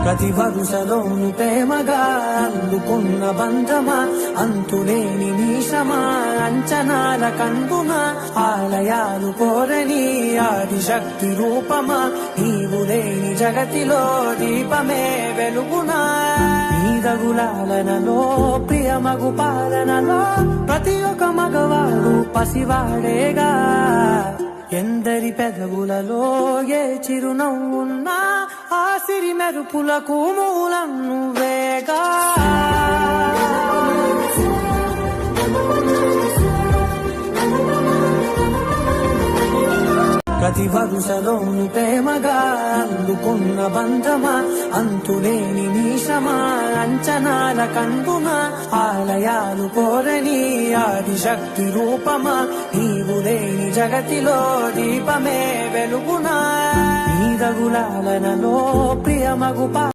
ప్రతి వరుసలోను ప్రేమగా అందుకున్న బంధమా, అంతులేని నీశమా, అంచనాల కందున ఆలయాలు కోరని ఆదిశక్తి రూపమా, నీవు లేని జగతిలో దీపమే వెలుగునా. నీదగులాలనలో ప్రియమగు పాలనలో ప్రతి ఒక్క మగవాడు పసివాడేగా. ఎందరి పెదవులలో ఏ చిరునవ్వున్నా ఆ సిరి మెరుపులకు మూలం నువ్వేగా. ప్రతి వరుసలోను ప్రేమగా అందుకున్న బంధమా, అంతులేని నీశమా, అంచనాల కందున ఆలయాలు కోరని ఆదిశక్తి రూపమా, నీవు లేని జగతిలో దీపమే వెలుగునా. నీదగులాలనలో ప్రియమగు